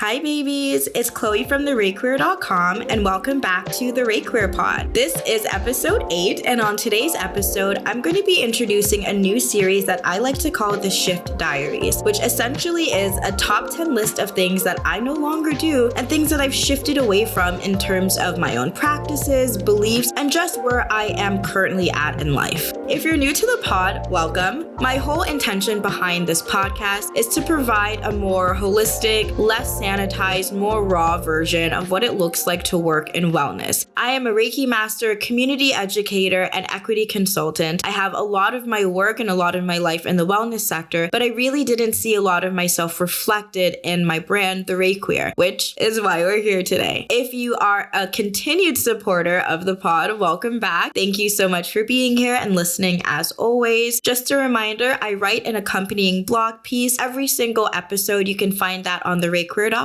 Hi babies, it's Chloe from the ReiQueer.com and welcome back to the ReiQueer Pod. This is episode 8 and on today's episode, I'm going to be introducing a new series that I like to call the Shift Diaries, which essentially is a top 10 list of things that I no longer do and things that I've shifted away from in terms of my own practices, beliefs, and just where I am currently at in life. If you're new to the pod, welcome. My whole intention behind this podcast is to provide a more holistic, less sanitized, more raw version of what it looks like to work in wellness. I am a Reiki master, community educator, and equity consultant. I have a lot of my work and a lot of my life in the wellness sector, but I really didn't see a lot of myself reflected in my brand, the ReiQueer, which is why we're here today. If you are a continued supporter of the pod, welcome back. Thank you so much for being here and listening as always. Just a reminder, I write an accompanying blog piece every single episode. You can find that on the ReiQueer.com/blog.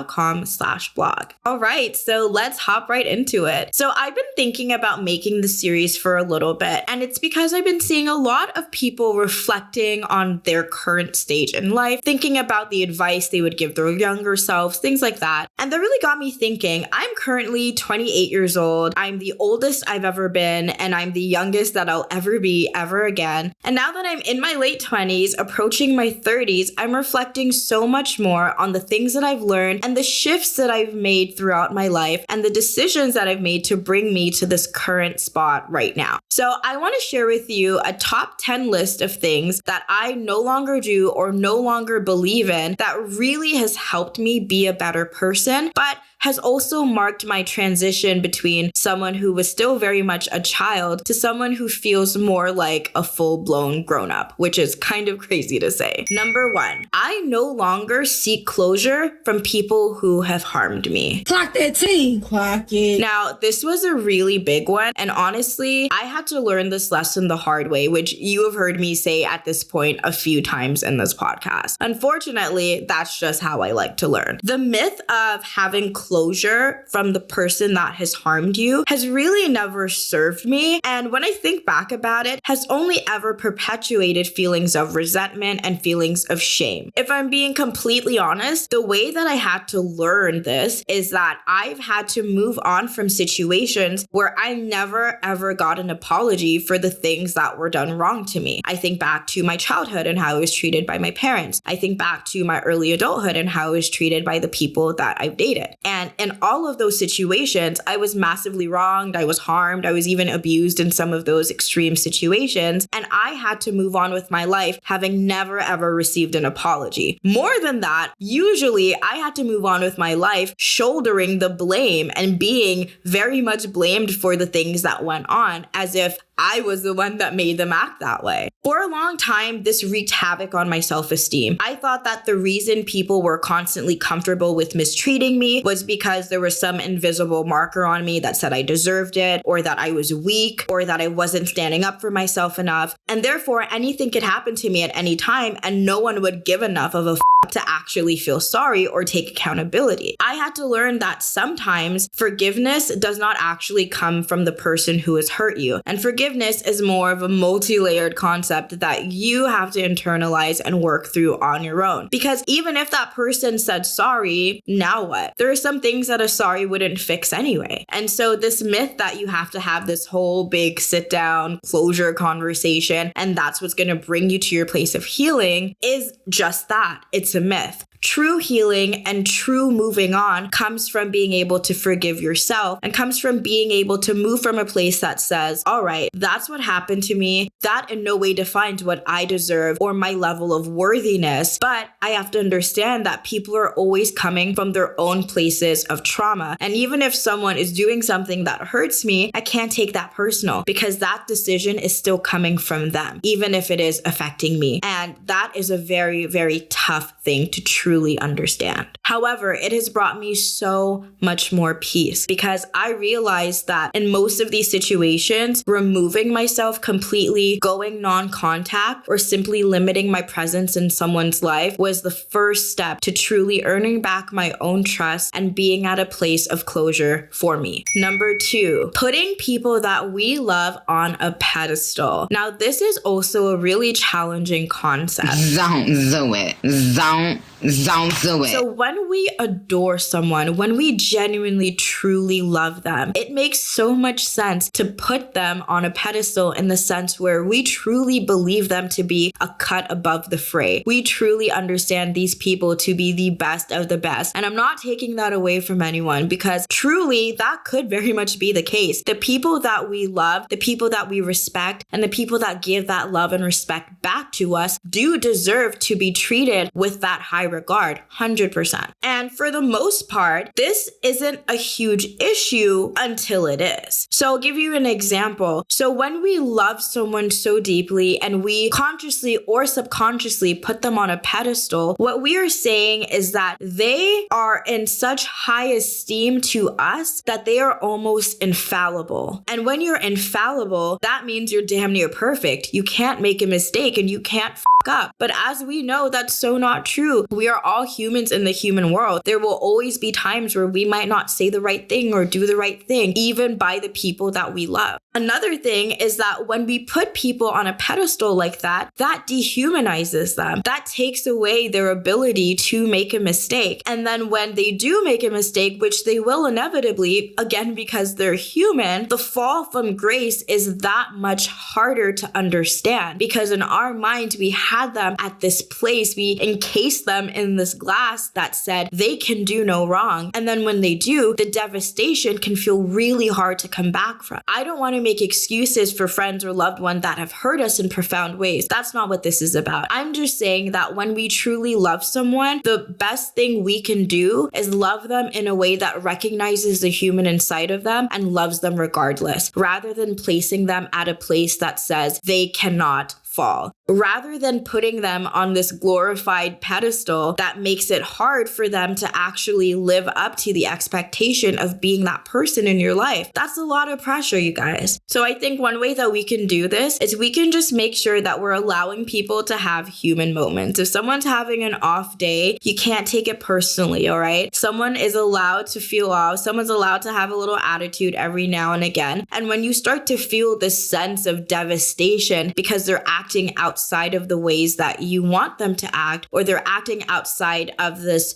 All right, so let's hop right into it. So I've been thinking about making the series for a little bit, and it's because I've been seeing a lot of people reflecting on their current stage in life, thinking about the advice they would give their younger selves, things like that. And that really got me thinking. I'm currently 28 years old. I'm the oldest I've ever been, and I'm the youngest that I'll ever be ever again. And now that I'm in my late 20s, approaching my 30s, I'm reflecting so much more on the things that I've learned and the shifts that I've made throughout my life and the decisions that I've made to bring me to this current spot right now. So I want to share with you a top 10 list of things that I no longer do or no longer believe in that really has helped me be a better person, but has also marked my transition between someone who was still very much a child to someone who feels more like a full-blown grown-up, which is kind of crazy to say. Number 1, I no longer seek closure from people who have harmed me. Clock that T. Clock it. Now, this was a really big one, and honestly, I had to learn this lesson the hard way, which you have heard me say at this point a few times in this podcast. Unfortunately, that's just how I like to learn. The myth of having closure from the person that has harmed you has really never served me, and when I think back about it, has only ever perpetuated feelings of resentment and feelings of shame. If I'm being completely honest, the way that I had to learn this is that I've had to move on from situations where I never ever got an apology for the things that were done wrong to me. I think back to my childhood and how I was treated by my parents. I think back to my early adulthood and how I was treated by the people that I've dated. And in all of those situations, I was massively wronged, I was harmed, I was even abused in some of those extreme situations, and I had to move on with my life having never ever received an apology. More than that, usually I had to move on with my life shouldering the blame and being very much blamed for the things that went on, as if I was the one that made them act that way. For a long time, this wreaked havoc on my self-esteem. I thought that the reason people were constantly comfortable with mistreating me was because there was some invisible marker on me that said I deserved it, or that I was weak, or that I wasn't standing up for myself enough. And therefore, anything could happen to me at any time, and no one would give enough of a to actually feel sorry or take accountability. I had to learn that sometimes forgiveness does not actually come from the person who has hurt you. And forgiveness is more of a multi-layered concept that you have to internalize and work through on your own. Because even if that person said sorry, now what? There are some things that a sorry wouldn't fix anyway. And so this myth that you have to have this whole big sit down closure conversation and that's what's going to bring you to your place of healing is just that. It's a myth. True healing and true moving on comes from being able to forgive yourself and comes from being able to move from a place that says, all right, that's what happened to me. That in no way defines what I deserve or my level of worthiness. But I have to understand that people are always coming from their own places of trauma. And even if someone is doing something that hurts me, I can't take that personal because that decision is still coming from them, even if it is affecting me. And that is a very, very tough thing to truly understand. However, it has brought me so much more peace because I realized that in most of these situations, removing myself completely, going non-contact, or simply limiting my presence in someone's life was the first step to truly earning back my own trust and being at a place of closure for me. Number 2, putting people that we love on a pedestal. Now, this is also a really challenging concept. Don't do it. Don't Don't do it. So when we adore someone, when we genuinely, truly love them, it makes so much sense to put them on a pedestal in the sense where we truly believe them to be a cut above the fray. We truly understand these people to be the best of the best. And I'm not taking that away from anyone because truly that could very much be the case. The people that we love, the people that we respect, and the people that give that love and respect back to us do deserve to be treated with that high regard, 100%. And for the most part, this isn't a huge issue until it is. So I'll give you an example. So when we love someone so deeply and we consciously or subconsciously put them on a pedestal, what we are saying is that they are in such high esteem to us that they are almost infallible. And when you're infallible, that means you're damn near perfect. You can't make a mistake and you can't up. But as we know, that's so not true. We are all humans in the human world. There will always be times where we might not say the right thing or do the right thing, even by the people that we love. Another thing is that when we put people on a pedestal like that, that dehumanizes them. That takes away their ability to make a mistake. And then when they do make a mistake, which they will inevitably, again, because they're human, the fall from grace is that much harder to understand because in our minds, we had them at this place. We encased them in this glass that said they can do no wrong. And then when they do, the devastation can feel really hard to come back from. I don't want to make excuses for friends or loved ones that have hurt us in profound ways. That's not what this is about. I'm just saying that when we truly love someone, the best thing we can do is love them in a way that recognizes the human inside of them and loves them regardless, rather than placing them at a place that says they cannot fall. Rather than putting them on this glorified pedestal that makes it hard for them to actually live up to the expectation of being that person in your life. That's a lot of pressure, you guys. So I think one way that we can do this is we can just make sure that we're allowing people to have human moments. If someone's having an off day, you can't take it personally, all right? Someone is allowed to feel off. Someone's allowed to have a little attitude every now and again. And when you start to feel this sense of devastation because they're acting outside of the ways that you want them to act, or they're acting outside of this,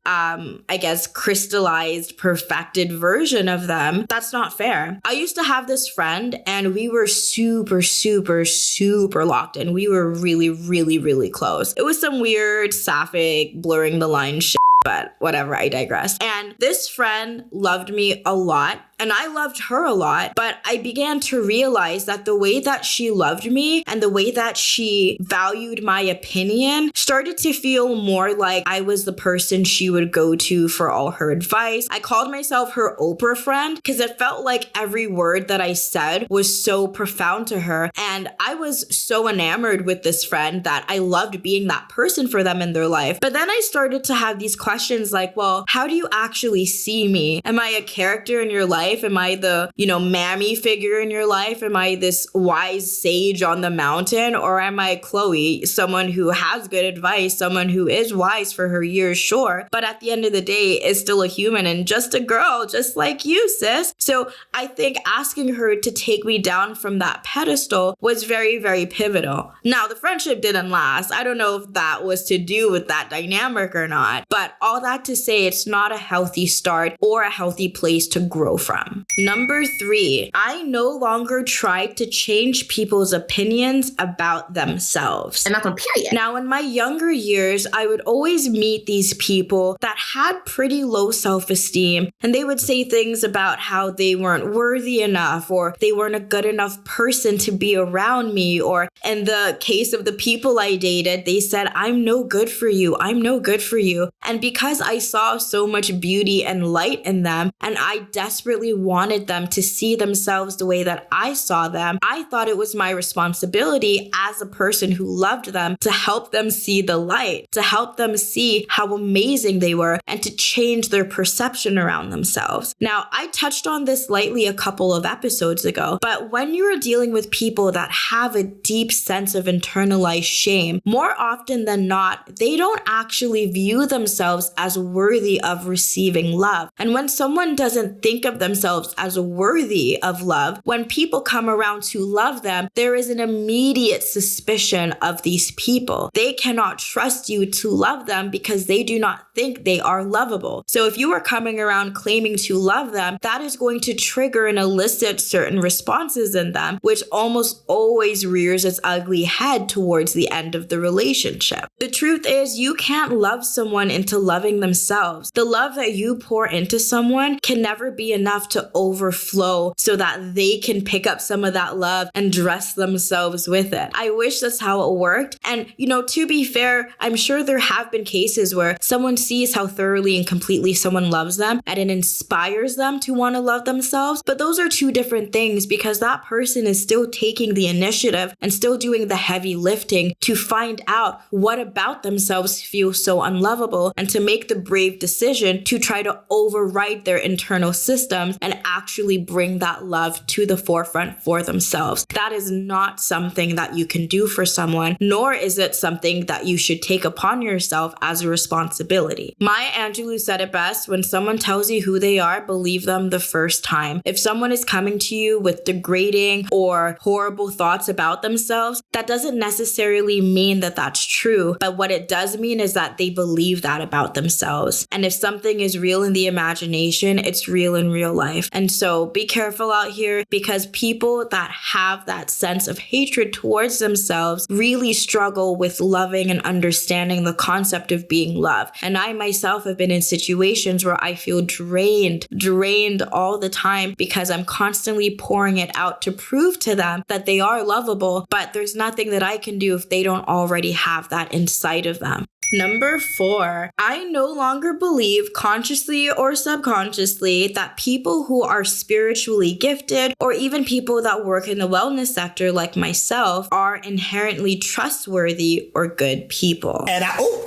crystallized, perfected version of them, that's not fair. I used to have this friend and we were super, super, super locked in. We were really, really, really close. It was some weird, sapphic, blurring the line shit. But whatever, I digress. And this friend loved me a lot. And I loved her a lot, but I began to realize that the way that she loved me and the way that she valued my opinion started to feel more like I was the person she would go to for all her advice. I called myself her Oprah friend because it felt like every word that I said was so profound to her. And I was so enamored with this friend that I loved being that person for them in their life. But then I started to have these questions like, well, how do you actually see me? Am I a character in your life? Am I the, mammy figure in your life? Am I this wise sage on the mountain? Or am I Chloe, someone who has good advice, someone who is wise for her years, sure, but at the end of the day is still a human and just a girl, just like you, sis. So I think asking her to take me down from that pedestal was very, very pivotal. Now, the friendship didn't last. I don't know if that was to do with that dynamic or not, but all that to say it's not a healthy start or a healthy place to grow from. Number 3, I no longer try to change people's opinions about themselves. I'm not gonna period. Now, in my younger years, I would always meet these people that had pretty low self-esteem, and they would say things about how they weren't worthy enough, or they weren't a good enough person to be around me, or in the case of the people I dated, they said, I'm no good for you. I'm no good for you. And because I saw so much beauty and light in them, and I desperately wanted them to see themselves the way that I saw them, I thought it was my responsibility as a person who loved them to help them see the light, to help them see how amazing they were, and to change their perception around themselves. Now, I touched on this lightly a couple of episodes ago, but when you're dealing with people that have a deep sense of internalized shame, more often than not, they don't actually view themselves as worthy of receiving love. And when someone doesn't think of themselves themselves as worthy of love, when people come around to love them, there is an immediate suspicion of these people. They cannot trust you to love them because they do not think they are lovable. So if you are coming around claiming to love them, that is going to trigger and elicit certain responses in them, which almost always rears its ugly head towards the end of the relationship. The truth is, you can't love someone into loving themselves. The love that you pour into someone can never be enough to overflow so that they can pick up some of that love and dress themselves with it. I wish that's how it worked. And, to be fair, I'm sure there have been cases where someone sees how thoroughly and completely someone loves them and it inspires them to want to love themselves. But those are two different things because that person is still taking the initiative and still doing the heavy lifting to find out what about themselves feels so unlovable and to make the brave decision to try to override their internal systems and actually bring that love to the forefront for themselves. That is not something that you can do for someone, nor is it something that you should take upon yourself as a responsibility. Maya Angelou said it best: when someone tells you who they are, believe them the first time. If someone is coming to you with degrading or horrible thoughts about themselves, that doesn't necessarily mean that that's true, but what it does mean is that they believe that about themselves. And if something is real in the imagination, it's real in real life. And so be careful out here, because people that have that sense of hatred towards themselves really struggle with loving and understanding the concept of being loved. And I myself have been in situations where I feel drained all the time because I'm constantly pouring it out to prove to them that they are lovable, but there's nothing that I can do if they don't already have that inside of them. Number 4, I no longer believe, consciously or subconsciously, that people who are spiritually gifted or even people that work in the wellness sector like myself are inherently trustworthy or good people.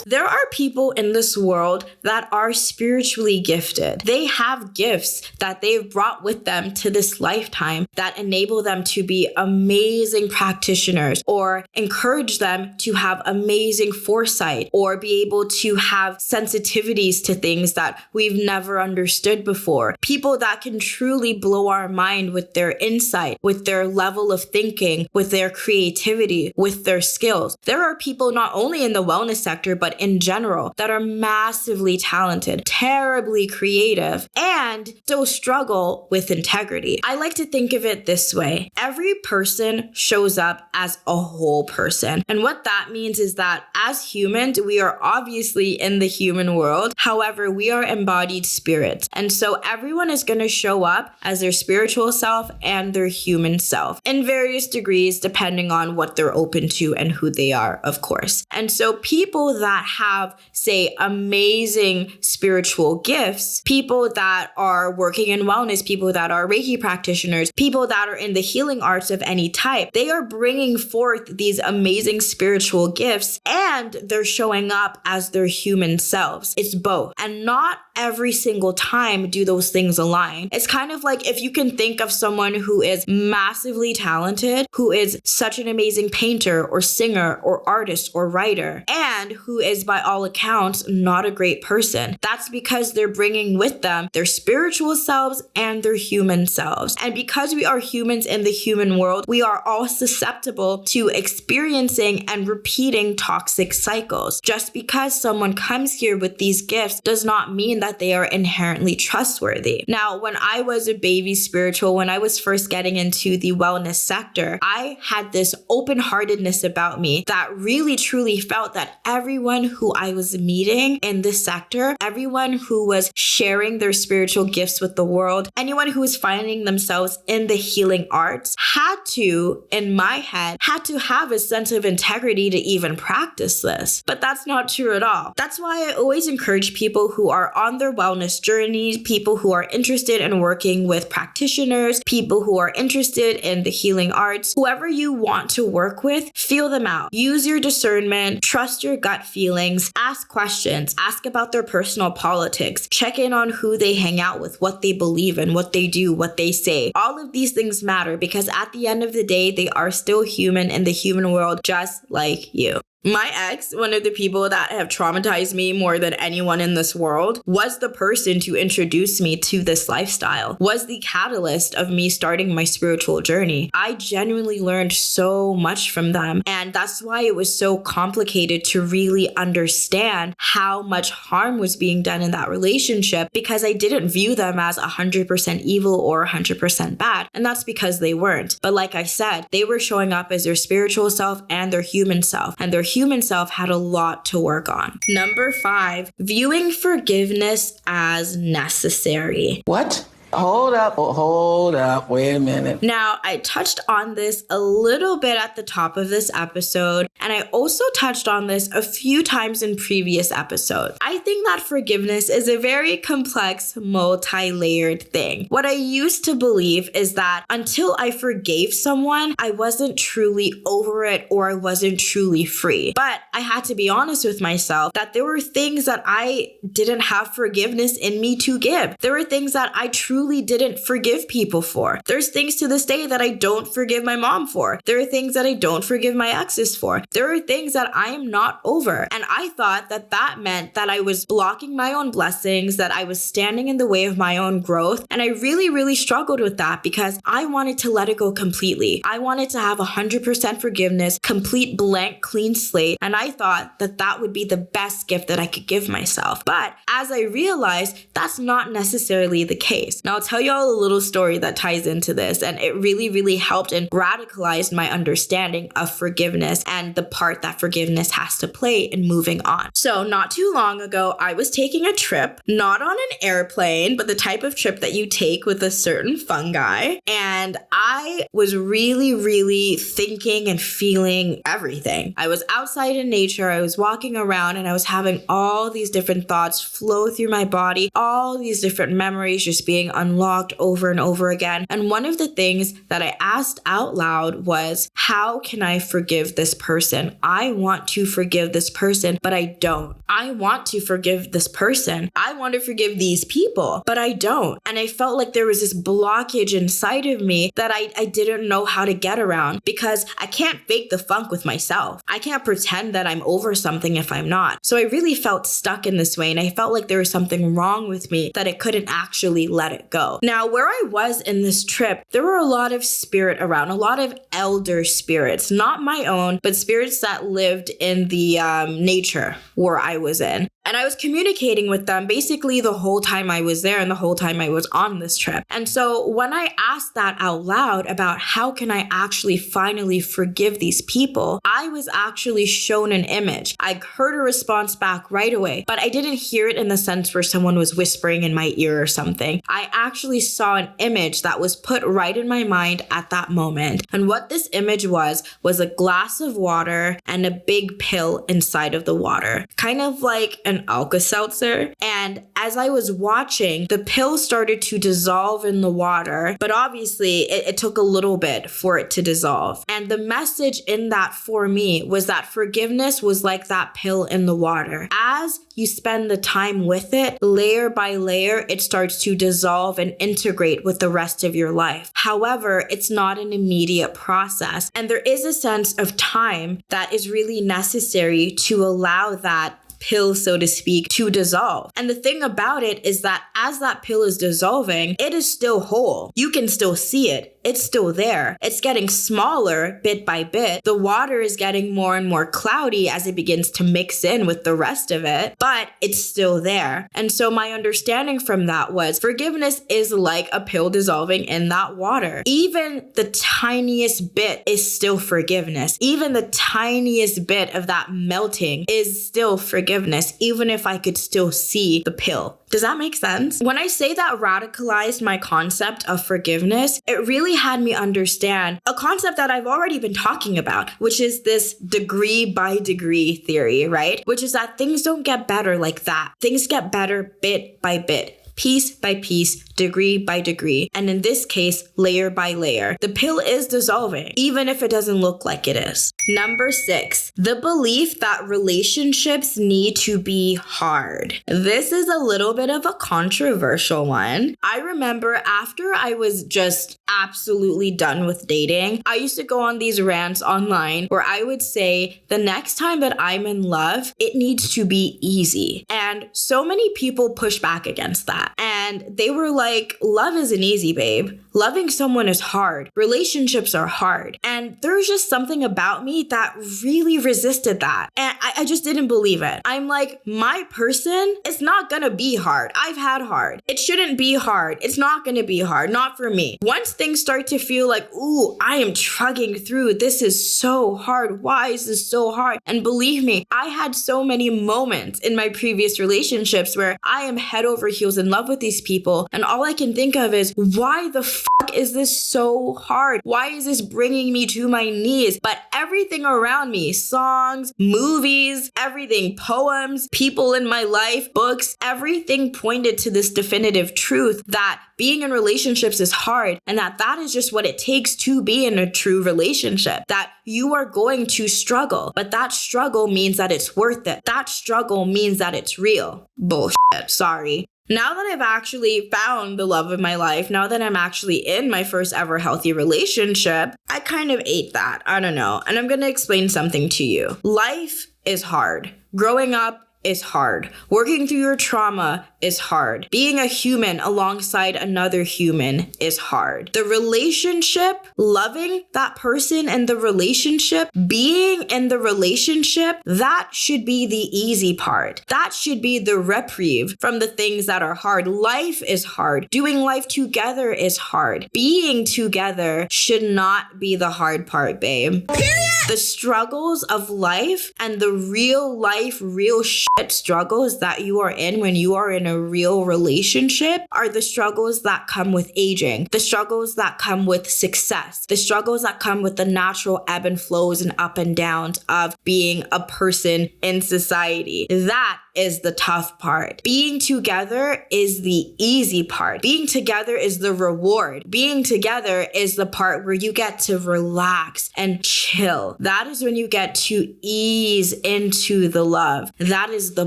There are people in this world that are spiritually gifted. They have gifts that they've brought with them to this lifetime that enable them to be amazing practitioners or encourage them to have amazing foresight or be able to have sensitivities to things that we've never understood before. People that can truly blow our mind with their insight, with their level of thinking, with their creativity, with their skills. There are people not only in the wellness sector, but in general, that are massively talented, terribly creative, and still struggle with integrity. I like to think of it this way. Every person shows up as a whole person. And what that means is that as humans, we are obviously in the human world. However, we are embodied spirits. And so everyone is going to show up as their spiritual self and their human self in various degrees, depending on what they're open to and who they are, of course. And so people that have, say, amazing spiritual gifts, people that are working in wellness, people that are Reiki practitioners, people that are in the healing arts of any type, they are bringing forth these amazing spiritual gifts and they're showing up as their human selves. It's both. And not every single time do those things align. It's kind of like if you can think of someone who is massively talented, who is such an amazing painter or singer or artist or writer, and who is by all accounts not a great person. That's because they're bringing with them their spiritual selves and their human selves. And because we are humans in the human world, we are all susceptible to experiencing and repeating toxic cycles. Just because someone comes here with these gifts does not mean that they are inherently trustworthy. Now, when I was a baby spiritual, when I was first getting into the wellness sector, I had this open-heartedness about me that really truly felt that everyone who I was meeting in this sector, everyone who was sharing their spiritual gifts with the world, anyone who was finding themselves in the healing arts had to, in my head, had to have a sense of integrity to even practice this. But that's not true at all. That's why I always encourage people who are on their wellness journeys, people who are interested in working with practitioners, people who are interested in the healing arts, whoever you want to work with, feel them out. Use your discernment, trust your gut feelings, ask questions, ask about their personal politics, check in on who they hang out with, what they believe in, what they do, what they say. All of these things matter because at the end of the day, they are still human in the human world, just like you. My ex, one of the people that have traumatized me more than anyone in this world, was the person to introduce me to this lifestyle, was the catalyst of me starting my spiritual journey. I genuinely learned so much from them. And that's why it was so complicated to really understand how much harm was being done in that relationship, because I didn't view them as 100% evil or 100% bad. And that's because they weren't. But like I said, they were showing up as their spiritual self and their human self. And their human self had a lot to work on. Number 5, viewing forgiveness as necessary. What? Hold up, wait a minute. Now, I touched on this a little bit at the top of this episode, and I also touched on this a few times in previous episodes. I think that forgiveness is a very complex, multi-layered thing. What I used to believe is that until I forgave someone, I wasn't truly over it or I wasn't truly free. But I had to be honest with myself that there were things that I didn't have forgiveness in me to give. There were things that I truly didn't forgive people for. There's things to this day that I don't forgive my mom for. There are things that I don't forgive my exes for. There are things that I am not over. And I thought that that meant that I was blocking my own blessings, that I was standing in the way of my own growth. And I really, really struggled with that because I wanted to let it go completely. I wanted to have 100% forgiveness, complete blank, clean slate. And I thought that that would be the best gift that I could give myself. But as I realized, that's not necessarily the case. Now, I'll tell you all a little story that ties into this, and it really, really helped and radicalized my understanding of forgiveness and the part that forgiveness has to play in moving on. So not too long ago, I was taking a trip, not on an airplane, but the type of trip that you take with a certain fungi. And I was really, really thinking and feeling everything. I was outside in nature, I was walking around, and I was having all these different thoughts flow through my body, all these different memories just being unlocked over and over again. And one of the things that I asked out loud was, how can I forgive this person? I want to forgive this person, but I don't. I want to forgive this person. I want to forgive these people, but I don't. And I felt like there was this blockage inside of me that I didn't know how to get around, because I can't fake the funk with myself. I can't pretend that I'm over something if I'm not. So I really felt stuck in this way, and I felt like there was something wrong with me that I couldn't actually let it go. Now, where I was in this trip, there were a lot of spirit around, a lot of elder spirits, not my own, but spirits that lived in the nature where I was in. And I was communicating with them basically the whole time I was there and the whole time I was on this trip. And so when I asked that out loud about how can I actually finally forgive these people, I was actually shown an image. I heard a response back right away, but I didn't hear it in the sense where someone was whispering in my ear or something. I actually saw an image that was put right in my mind at that moment. And what this image was a glass of water and a big pill inside of the water, kind of like an Alka-Seltzer. And as I was watching, the pill started to dissolve in the water, but obviously it took a little bit for it to dissolve. And the message in that for me was that forgiveness was like that pill in the water. As you spend the time with it, layer by layer, it starts to dissolve and integrate with the rest of your life. However, it's not an immediate process. And there is a sense of time that is really necessary to allow that pill, so to speak, to dissolve. And the thing about it is that as that pill is dissolving, it is still whole. You can still see it. It's still there. It's getting smaller bit by bit. The water is getting more and more cloudy as it begins to mix in with the rest of it, but it's still there. And so my understanding from that was forgiveness is like a pill dissolving in that water. Even the tiniest bit is still forgiveness. Even the tiniest bit of that melting is still forgiveness, even if I could still see the pill. Does that make sense? When I say that radicalized my concept of forgiveness, it really had me understand a concept that I've already been talking about, which is this degree by degree theory, right? Which is that things don't get better like that. Things get better bit by bit. piece by piece, degree by degree, and in this case, layer by layer. The pill is dissolving, even if it doesn't look like it is. Number 6, the belief that relationships need to be hard. This is a little bit of a controversial one. I remember after I was just absolutely done with dating, I used to go on these rants online where I would say, the next time that I'm in love, it needs to be easy. And so many people push back against that. And they were like, love isn't easy, babe. Loving someone is hard. Relationships are hard. And there's just something about me that really resisted that. And I just didn't believe it. I'm like, my person is not gonna be hard. I've had hard. It shouldn't be hard. It's not gonna be hard. Not for me. Once things start to feel like, ooh, I am trudging through. This is so hard. Why is this so hard? And believe me, I had so many moments in my previous relationships where I am head over heels in love with these people. And all I can think of is, why the fuck is this so hard? Why is this bringing me to my knees? But everything around me, songs, movies, everything, poems, people in my life, books, everything pointed to this definitive truth that being in relationships is hard and that is just what it takes to be in a true relationship. That you are going to struggle, but that struggle means that it's worth it. That struggle means that it's real. Bullshit. Sorry. Now that I've actually found the love of my life, now that I'm actually in my first ever healthy relationship, I kind of ate that. I don't know. And I'm going to explain something to you. Life is hard. Growing up is hard. Working through your trauma is hard. Being a human alongside another human is hard. The relationship, loving that person and the relationship, being in the relationship, that should be the easy part. That should be the reprieve from the things that are hard. Life is hard. Doing life together is hard. Being together should not be the hard part, babe. Period. The struggles of life and the real life, real shit struggles that you are in when you are in a real relationship are the struggles that come with aging, the struggles that come with success, the struggles that come with the natural ebb and flows and up and downs of being a person in society. That is the tough part. Being together is the easy part. Being together is the reward. Being together is the part where you get to relax and chill. That is when you get to ease into the love. That is the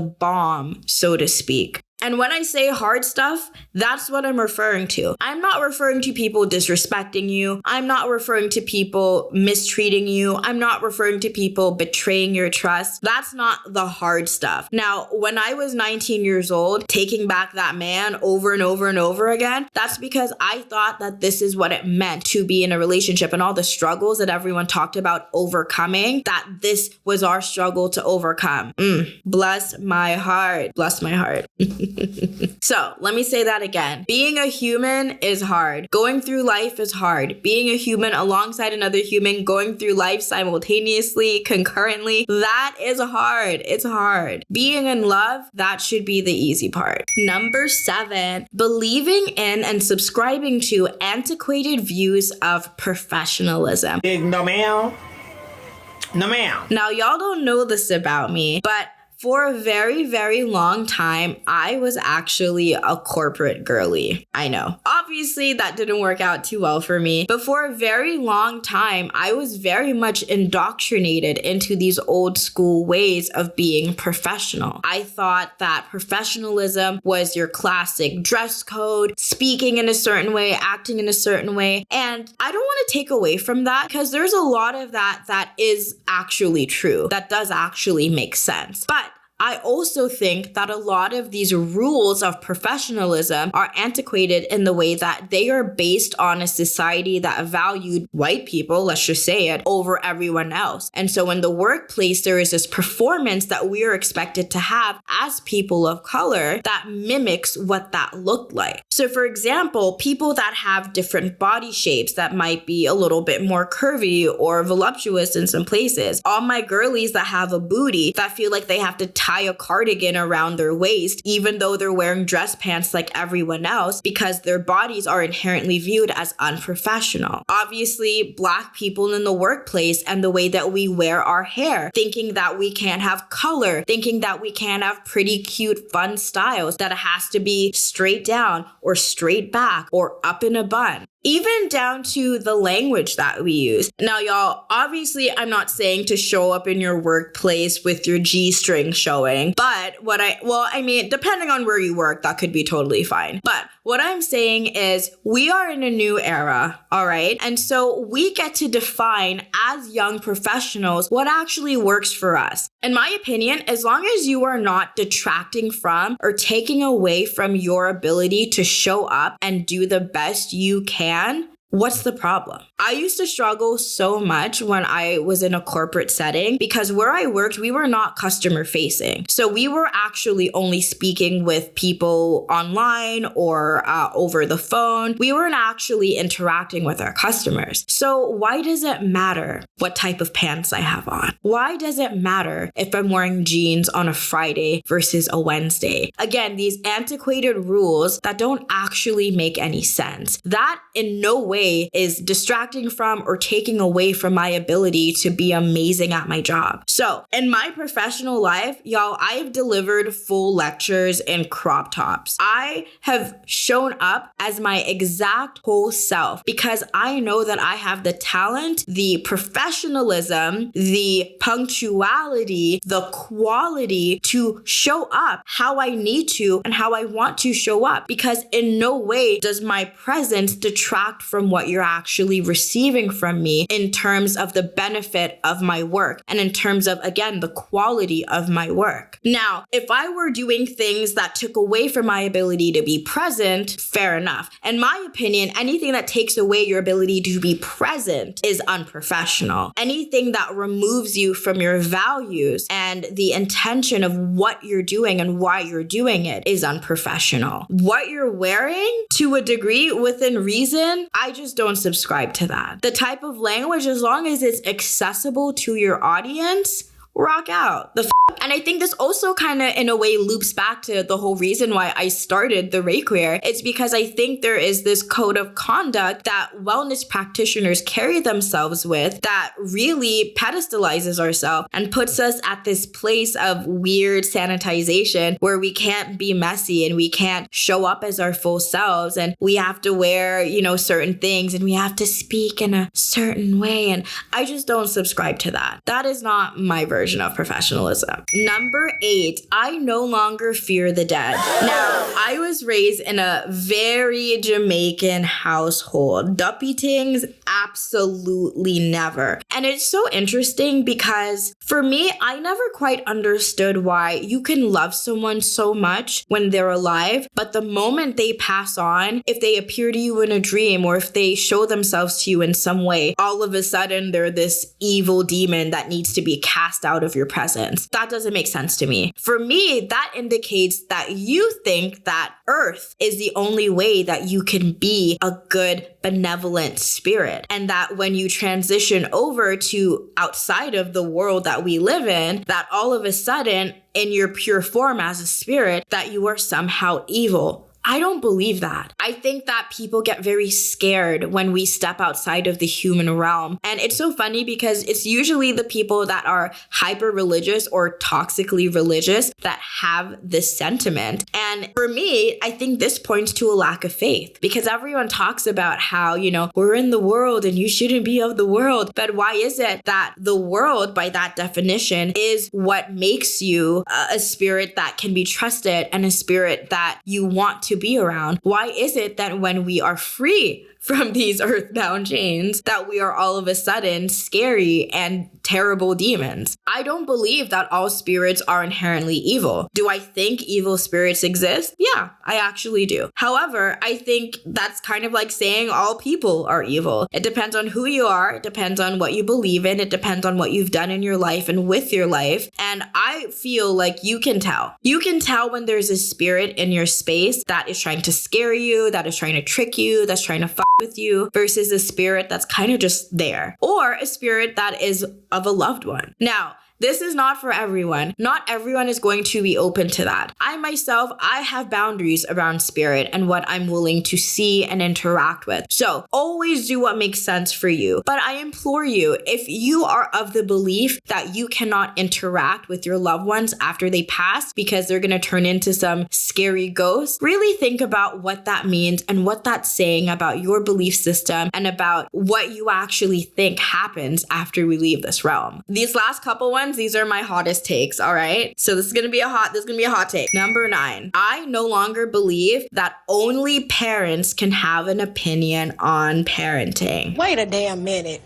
bomb, so to speak. And when I say hard stuff, that's what I'm referring to. I'm not referring to people disrespecting you. I'm not referring to people mistreating you. I'm not referring to people betraying your trust. That's not the hard stuff. Now, when I was 19 years old, taking back that man over and over and over again, that's because I thought that this is what it meant to be in a relationship and all the struggles that everyone talked about overcoming, that this was our struggle to overcome. Bless my heart. Bless my heart. So let me say that again. Being a human is hard. Going through life is hard. Being a human alongside another human, going through life simultaneously, concurrently, that is hard. It's hard. Being in love, that should be the easy part. Number 7, believing in and subscribing to antiquated views of professionalism. No ma'am. No ma'am. Now, y'all don't know this about me, but for a very, very long time, I was actually a corporate girly. I know. Obviously, that didn't work out too well for me. But for a very long time, I was very much indoctrinated into these old school ways of being professional. I thought that professionalism was your classic dress code, speaking in a certain way, acting in a certain way. And I don't want to take away from that because there's a lot of that is actually true. That does actually make sense. But I also think that a lot of these rules of professionalism are antiquated in the way that they are based on a society that valued white people, let's just say it, over everyone else. And so in the workplace, there is this performance that we are expected to have as people of color that mimics what that looked like. So for example, people that have different body shapes that might be a little bit more curvy or voluptuous in some places. All my girlies that have a booty that feel like they have to tuck tie a cardigan around their waist, even though they're wearing dress pants like everyone else, because their bodies are inherently viewed as unprofessional. Obviously, Black people in the workplace and the way that we wear our hair, thinking that we can't have color, thinking that we can't have pretty, cute, fun styles, that it has to be straight down or straight back or up in a bun. Even down to the language that we use. Now, y'all, obviously, I'm not saying to show up in your workplace with your G-string showing, but depending on where you work, that could be totally fine. But what I'm saying is we are in a new era, all right? And so we get to define as young professionals what actually works for us. In my opinion, as long as you are not detracting from or taking away from your ability to show up and do the best you can, what's the problem? I used to struggle so much when I was in a corporate setting because where I worked, we were not customer facing. So we were actually only speaking with people online or over the phone. We weren't actually interacting with our customers. So why does it matter what type of pants I have on? Why does it matter if I'm wearing jeans on a Friday versus a Wednesday? Again, these antiquated rules that don't actually make any sense. That in no way is distracting from or taking away from my ability to be amazing at my job. So in my professional life, y'all, I have delivered full lectures in crop tops. I have shown up as my exact whole self because I know that I have the talent, the professionalism, the punctuality, the quality to show up how I need to and how I want to show up, because in no way does my presence detract from what you're actually receiving from me in terms of the benefit of my work and in terms of, again, the quality of my work. Now, if I were doing things that took away from my ability to be present, fair enough. In my opinion, anything that takes away your ability to be present is unprofessional. Anything that removes you from your values and the intention of what you're doing and why you're doing it is unprofessional. What you're wearing, to a degree, within reason, I just don't subscribe to that. The type of language, as long as it's accessible to your audience, rock out. And I think this also kind of, in a way, loops back to the whole reason why I started the ReiQueer. It's because I think there is this code of conduct that wellness practitioners carry themselves with that really pedestalizes ourselves and puts us at this place of weird sanitization where we can't be messy and we can't show up as our full selves, and we have to wear, certain things, and we have to speak in a certain way. And I just don't subscribe to that. That is not my version of professionalism. Number 8, I no longer fear the dead. Now, I was raised in a very Jamaican household. Duppy things, absolutely never. And it's so interesting because for me, I never quite understood why you can love someone so much when they're alive, but the moment they pass on, if they appear to you in a dream or if they show themselves to you in some way, all of a sudden they're this evil demon that needs to be cast out of your presence. That doesn't make sense to me. For me, that indicates that you think that Earth is the only way that you can be a good, benevolent spirit. And that when you transition over to outside of the world that we live in, that all of a sudden, in your pure form as a spirit, that you are somehow evil. I don't believe that. I think that people get very scared when we step outside of the human realm. And it's so funny because it's usually the people that are hyper religious or toxically religious that have this sentiment. And for me, I think this points to a lack of faith because everyone talks about how, we're in the world and you shouldn't be of the world. But why is it that the world, by that definition, is what makes you a spirit that can be trusted and a spirit that you want to be around? Why is it that when we are free from these earthbound chains, that we are all of a sudden scary and terrible demons? I don't believe that all spirits are inherently evil. Do I think evil spirits exist? Yeah, I actually do. However, I think that's kind of like saying all people are evil. It depends on who you are. It depends on what you believe in. It depends on what you've done in your life and with your life. And I feel like you can tell. You can tell when there's a spirit in your space that is trying to scare you, that is trying to trick you, that's trying to fuck with you, versus a spirit that's kind of just there, or a spirit that is of a loved one. Now, This is not for everyone. Not everyone is going to be open to that. I myself, I have boundaries around spirit and what I'm willing to see and interact with. So always do what makes sense for you. But I implore you, if you are of the belief that you cannot interact with your loved ones after they pass because they're going to turn into some scary ghost, really think about what that means and what that's saying about your belief system and about what you actually think happens after we leave this realm. These last couple ones, these are my hottest takes, all right? So this is going to be a hot take. Number 9, I no longer believe that only parents can have an opinion on parenting. Wait a damn minute.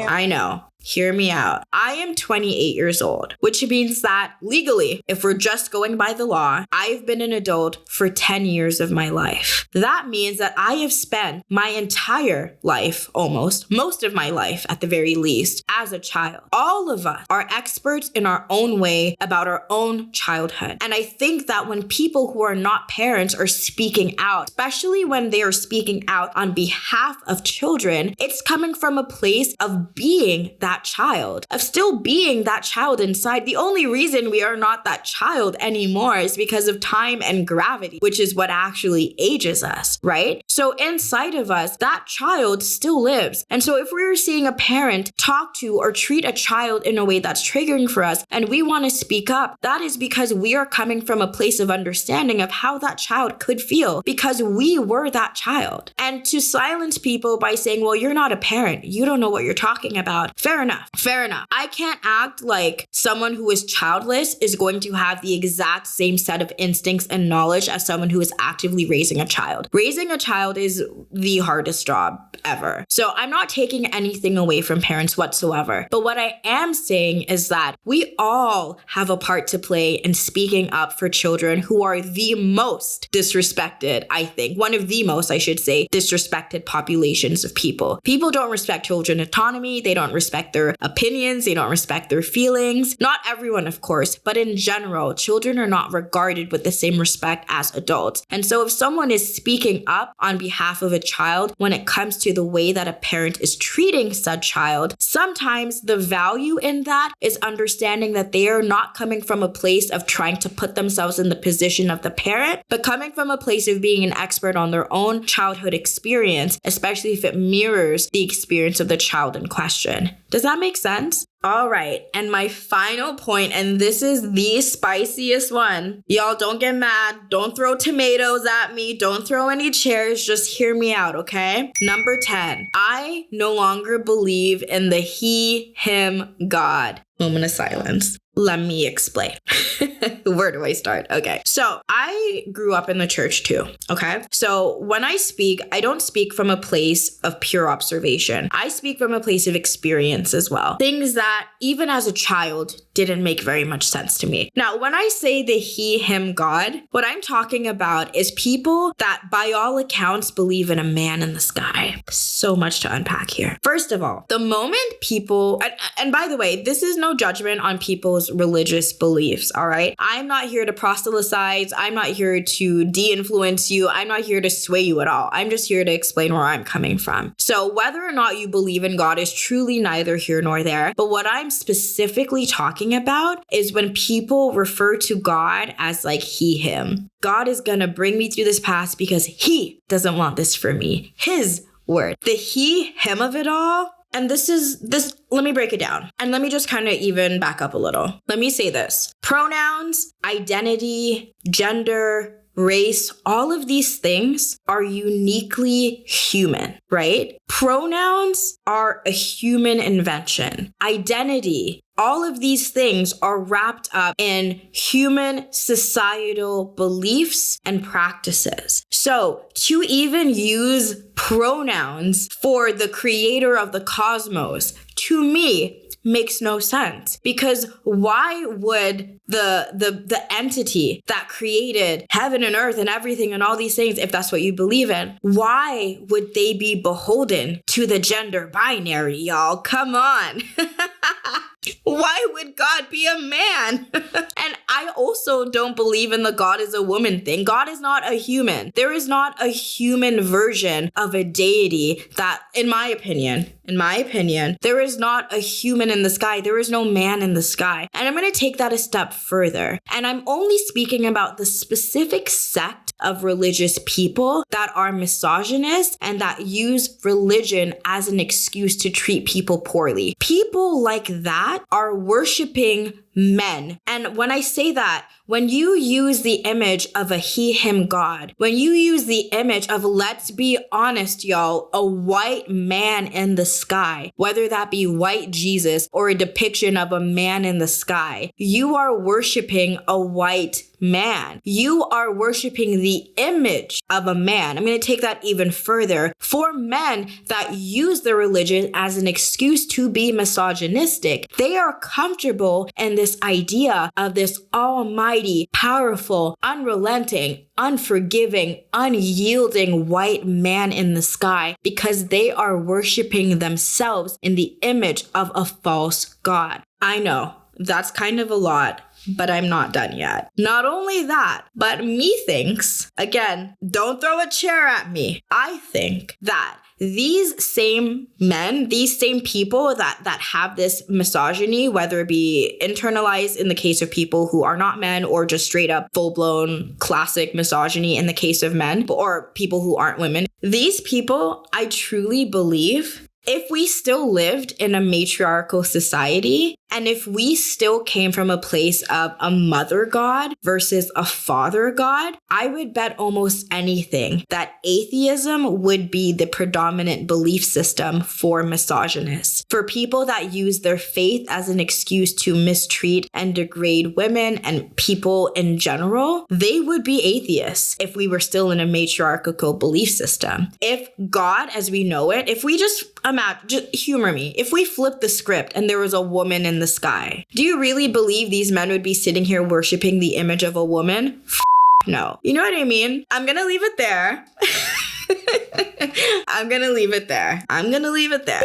I know. Hear me out. I am 28 years old, which means that legally, if we're just going by the law, I've been an adult for 10 years of my life. That means that I have spent my entire life, almost, most of my life at the very least, as a child. All of us are experts in our own way about our own childhood. And I think that when people who are not parents are speaking out, especially when they are speaking out on behalf of children, it's coming from a place of being that child, of still being that child inside. The only reason we are not that child anymore is because of time and gravity, which is what actually ages us, right? So inside of us, that child still lives. And so if we're seeing a parent talk to or treat a child in a way that's triggering for us and we want to speak up, that is because we are coming from a place of understanding of how that child could feel because we were that child. And to silence people by saying, well, you're not a parent, you don't know what you're talking about. Fair enough. I can't act like someone who is childless is going to have the exact same set of instincts and knowledge as someone who is actively raising a child. Raising a child is the hardest job ever. So I'm not taking anything away from parents whatsoever. But what I am saying is that we all have a part to play in speaking up for children who are the most disrespected, I think. One of the most, I should say, disrespected populations of people. People don't respect children's autonomy. They don't respect their opinions. They don't respect their feelings. Not everyone, of course, but in general, children are not regarded with the same respect as adults. And so if someone is speaking up on behalf of a child when it comes to the way that a parent is treating said child, sometimes the value in that is understanding that they are not coming from a place of trying to put themselves in the position of the parent, but coming from a place of being an expert on their own childhood experience, especially if it mirrors the experience of the child in question. Does that make sense? All right, and my final point, and this is the spiciest one. Y'all don't get mad. Don't throw tomatoes at me. Don't throw any chairs. Just hear me out, okay? Number 10, I no longer believe in the he, him, God. Moment of silence. Let me explain. Where do I start? Okay. So I grew up in the church too. Okay. So when I speak, I don't speak from a place of pure observation. I speak from a place of experience as well. Things that even as a child didn't make very much sense to me. Now, when I say the he, him, God, what I'm talking about is people that by all accounts believe in a man in the sky. So much to unpack here. First of all, the moment people, and by the way, this is no judgment on people's religious beliefs, all right? I'm not here to proselytize. I'm not here to de-influence you. I'm not here to sway you at all. I'm just here to explain where I'm coming from. So whether or not you believe in God is truly neither here nor there. But what I'm specifically talking about is when people refer to God as like he, him. God is gonna bring me through this path because he doesn't want this for me. His word. The he, him of it all. And let me break it down. And let me just kind of even back up a little. Let me say this. Pronouns, identity, gender, race, all of these things are uniquely human, right? Pronouns are a human invention. Identity, all of these things are wrapped up in human societal beliefs and practices. So to even use pronouns for the creator of the cosmos, to me, makes no sense. Because why would the entity that created heaven and earth and everything and all these things, if that's what you believe in, why would they be beholden to the gender binary, y'all? Come on. Why would God be a man? And I also don't believe in the God is a woman thing. God is not a human. There is not a human version of a deity that, in my opinion, in my opinion, there is not a human in the sky. There is no man in the sky. And I'm going to take that a step further. And I'm only speaking about the specific sect of religious people that are misogynist and that use religion as an excuse to treat people poorly. People like that are worshiping men. And when I say that, when you use the image of a he, him God, when you use the image of, let's be honest, y'all, a white man in the sky, whether that be white Jesus or a depiction of a man in the sky, you are worshiping a white man. You are worshiping the image of a man. I'm going to take that even further. For men that use their religion as an excuse to be misogynistic, they are comfortable in this idea of this almighty, powerful, unrelenting, unforgiving, unyielding white man in the sky because they are worshiping themselves in the image of a false god. I know that's kind of a lot, but I'm not done yet. Not only that, but methinks, again, don't throw a chair at me. I think that these same men, these same people that have this misogyny, whether it be internalized in the case of people who are not men or just straight up full-blown classic misogyny in the case of men or people who aren't women, these people, I truly believe, if we still lived in a matriarchal society, and if we still came from a place of a mother god versus a father god, I would bet almost anything that atheism would be the predominant belief system for misogynists. For people that use their faith as an excuse to mistreat and degrade women and people in general, they would be atheists if we were still in a matriarchal belief system. If God, as we know it, if we just imagine, just humor me, if we flipped the script and there was a woman in the sky, do you really believe these men would be sitting here worshiping the image of a woman? No. You know what I mean? I'm gonna leave it there. I'm gonna leave it there. Okay?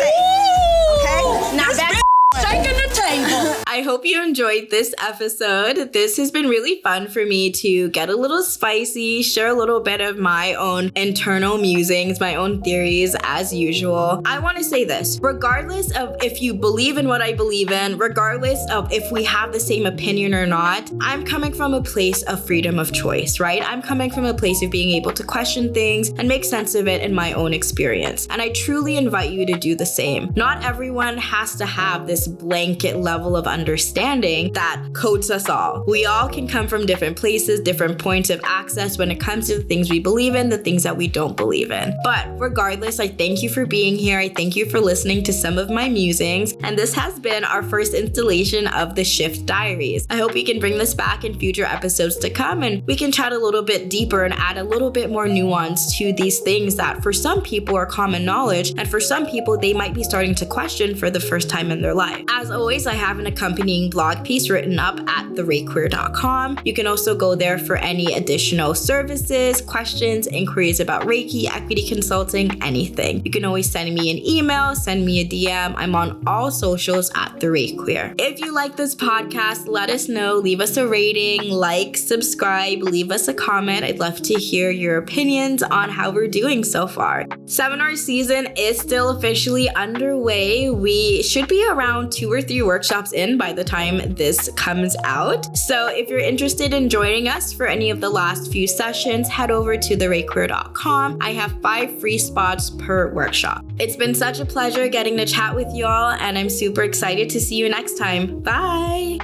Now that's shaking the table. I hope you enjoyed this episode. This has been really fun for me to get a little spicy, share a little bit of my own internal musings, my own theories as usual. I want to say this, regardless of if you believe in what I believe in, regardless of if we have the same opinion or not, I'm coming from a place of freedom of choice, right? I'm coming from a place of being able to question things and make sense of it in my own experience. And I truly invite you to do the same. Not everyone has to have this blanket level of understanding that coats us all. We all can come from different places, different points of access when it comes to the things we believe in, the things that we don't believe in. But regardless, I thank you for being here. I thank you for listening to some of my musings. And this has been our first installation of the Shift Diaries. I hope we can bring this back in future episodes to come and we can chat a little bit deeper and add a little bit more nuance to these things that for some people are common knowledge and for some people they might be starting to question for the first time in their life. As always, I have an accompanying blog piece written up at ReiQueer.com. You can also go there for any additional services, questions, inquiries about Reiki, equity consulting, anything. You can always send me an email, send me a DM. I'm on all socials at ReiQueer. If you like this podcast, let us know. Leave us a rating, like, subscribe, leave us a comment. I'd love to hear your opinions on how we're doing so far. Seminar season is still officially underway. We should be around 2 or 3 workshops in by the time this comes out. So if you're interested in joining us for any of the last few sessions, head over to ReiQueer.com. I have 5 free spots per workshop. It's been such a pleasure getting to chat with y'all, and I'm super excited to see you next time. Bye!